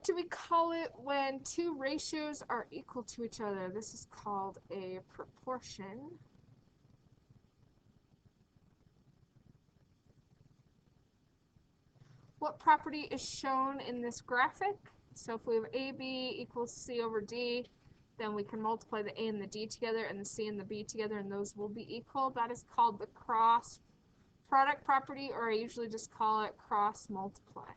What do we call it when two ratios are equal to each other? This is called a proportion. What property is shown in this graphic? So if we have AB equals C over D, then we can multiply the A and the D together and the C and the B together, and those will be equal. That is called the cross product property, or I usually just call it cross multiply.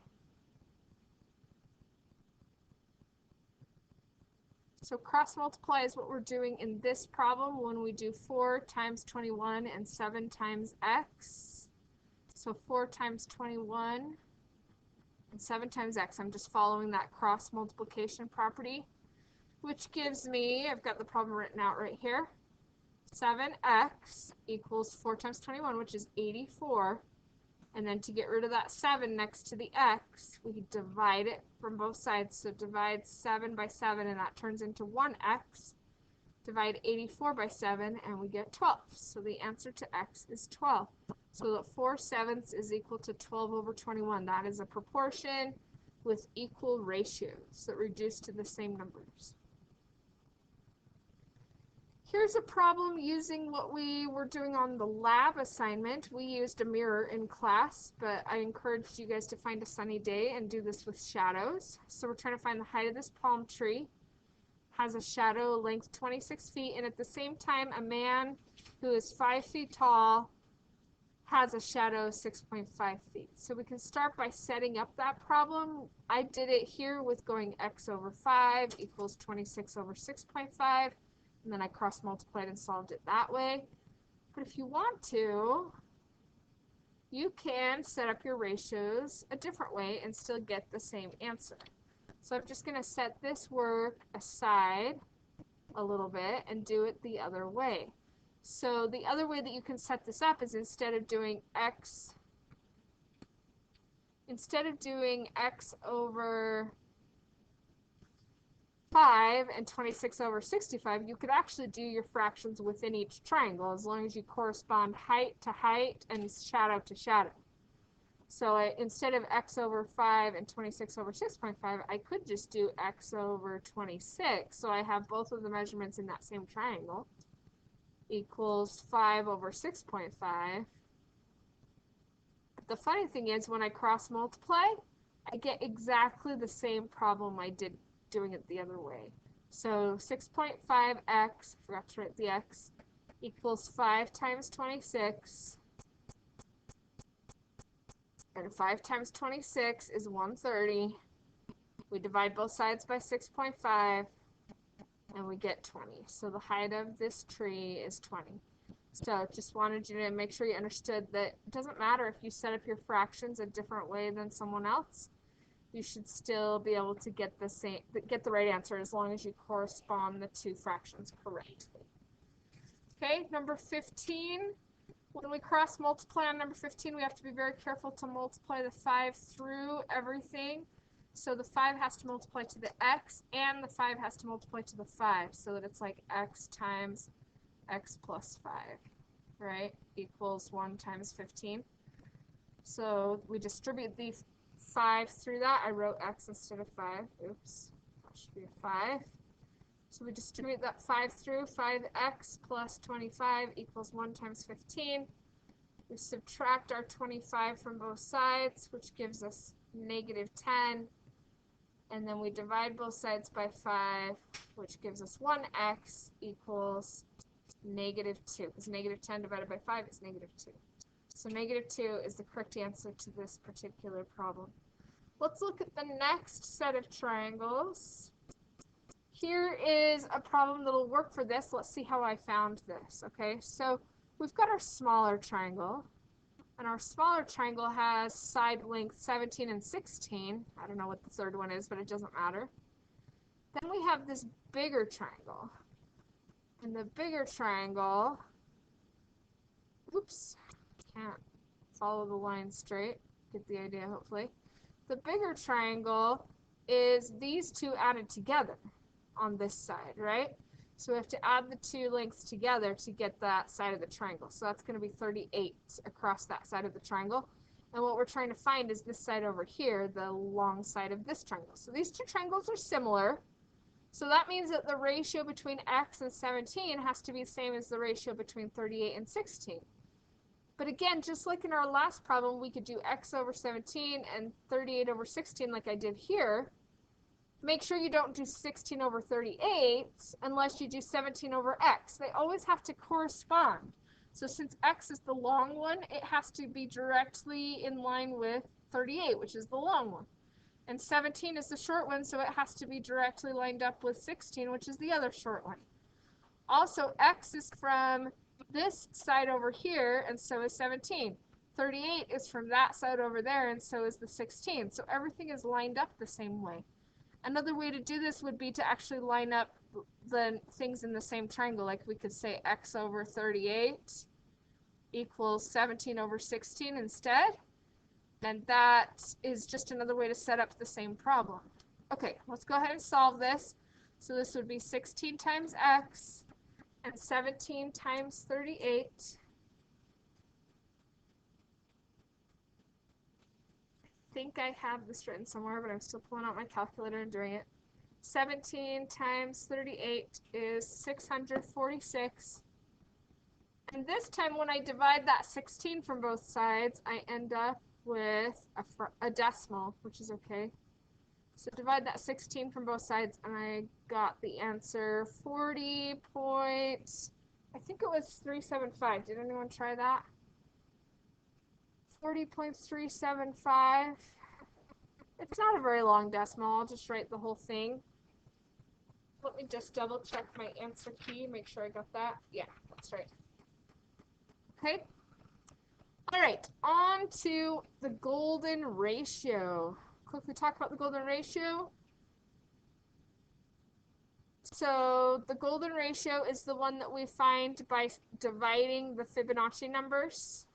So cross multiply is what we're doing in this problem when we do 4 times 21 and 7 times x. So 4 times 21 and 7 times x. I'm just following that cross multiplication property, which gives me, I've got the problem written out right here, 7x equals 4 times 21, which is 84. And then to get rid of that 7 next to the x, we divide it from both sides. So divide 7 by 7, and that turns into 1x. Divide 84 by 7, and we get 12. So the answer to x is 12. So that 4/7 is equal to 12 over 21. That is a proportion with equal ratios that reduce to the same numbers. Here's a problem using what we were doing on the lab assignment. We used a mirror in class, but I encouraged you guys to find a sunny day and do this with shadows. So we're trying to find the height of this palm tree. Has a shadow length 26 feet, and at the same time, a man who is 5 feet tall has a shadow of 6.5 feet. So we can start by setting up that problem. I did it here with going x over 5 equals 26 over 6.5. And then I cross-multiplied and solved it that way. But if you want to, you can set up your ratios a different way and still get the same answer. So I'm just going to set this work aside a little bit and do it the other way. So the other way that you can set this up is instead of doing x over 5 and 26 over 65, you could actually do your fractions within each triangle as long as you correspond height to height and shadow to shadow. So instead of x over 5 and 26 over 6.5, I could just do x over 26. So I have both of the measurements in that same triangle equals 5 over 6.5. The funny thing is when I cross multiply, I get exactly the same problem I did doing it the other way. So 6.5x, forgot to write the x, equals 5 times 26, and 5 times 26 is 130. We divide both sides by 6.5, and we get 20. So the height of this tree is 20. So just wanted you to make sure you understood that it doesn't matter if you set up your fractions a different way than someone else. You should still be able to get the right answer as long as you correspond the two fractions correctly. Okay, number 15. When we cross multiply on number 15, we have to be very careful to multiply the 5 through everything. So the 5 has to multiply to the x, and the 5 has to multiply to the 5, so that it's like x times x plus 5, right, equals 1 times 15. So we distribute the 5 through that. I wrote x instead of 5. Oops. That should be a 5. So we distribute that 5 through. 5x plus 25 equals 1 times 15. We subtract our 25 from both sides, which gives us negative 10. And then we divide both sides by 5, which gives us 1x equals negative 2. Because negative 10 divided by 5 is negative 2. So negative 2 is the correct answer to this particular problem. Let's look at the next set of triangles. Here is a problem that will work for this. Let's see how I found this. Okay, so we've got our smaller triangle, and our smaller triangle has side length 17 and 16. I don't know what the third one is, but it doesn't matter. Then we have this bigger triangle, and the bigger triangle, oops, can't follow the line straight. Get the idea, hopefully. The bigger triangle is these two added together on this side, right? So we have to add the two lengths together to get that side of the triangle. So that's going to be 38 across that side of the triangle. And what we're trying to find is this side over here, the long side of this triangle. So these two triangles are similar. So that means that the ratio between x and 17 has to be the same as the ratio between 38 and 16. But again, just like in our last problem, we could do x over 17 and 38 over 16 like I did here. Make sure you don't do 16 over 38 unless you do 17 over x. They always have to correspond. So since x is the long one, it has to be directly in line with 38, which is the long one. And 17 is the short one, so it has to be directly lined up with 16, which is the other short one. Also, x is from this side over here, and so is 17. 38 is from that side over there, and so is the 16. So everything is lined up the same way. Another way to do this would be to actually line up the things in the same triangle. Like we could say x over 38 equals 17 over 16 instead. And that is just another way to set up the same problem. Okay, let's go ahead and solve this. So this would be 16 times x and 17 times 38. I think I have this written somewhere, but I'm still pulling out my calculator and doing it. 17 times 38 is 646. And this time when I divide that 16 from both sides, I end up with a decimal, which is okay. So divide that 16 from both sides, and I got the answer 40 point, I think it was 375. Did anyone try that? 40.375. It's not a very long decimal. I'll just write the whole thing. Let me just double check my answer key, make sure I got that. Yeah, that's right. Okay. All right, on to the golden ratio. Quickly talk about the golden ratio. So the golden ratio is the one that we find by dividing the Fibonacci numbers.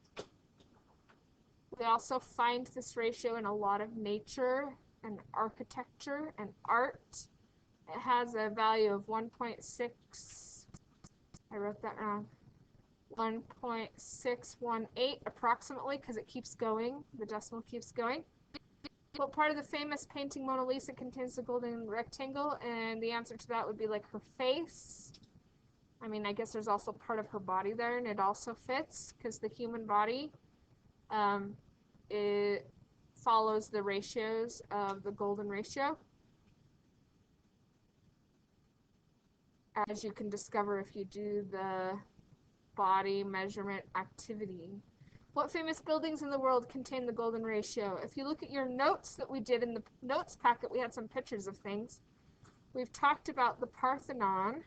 We also find this ratio in a lot of nature and architecture and art. It has a value of 1.6, I wrote that wrong, 1.618 approximately, because it keeps going, the decimal keeps going. What part of the famous painting Mona Lisa contains the golden rectangle? And the answer to that would be like her face. I mean, I guess there's also part of her body there, and it also fits, because the human body, it follows the ratios of the golden ratio, as you can discover if you do the body measurement activity. What famous buildings in the world contain the golden ratio? If you look at your notes that we did in the notes packet, we had some pictures of things. We've talked about the Parthenon.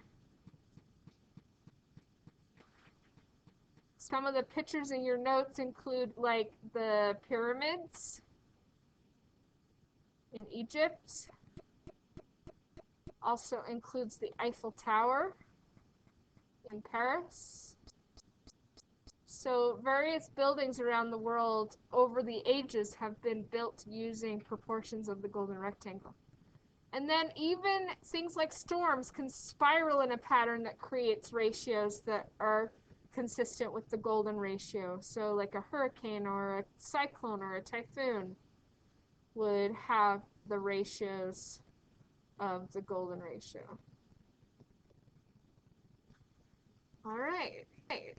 Some of the pictures in your notes include like the pyramids in Egypt. Also includes the Eiffel Tower in Paris. So various buildings around the world over the ages have been built using proportions of the golden rectangle. And then even things like storms can spiral in a pattern that creates ratios that are consistent with the golden ratio. So like a hurricane or a cyclone or a typhoon would have the ratios of the golden ratio. All right.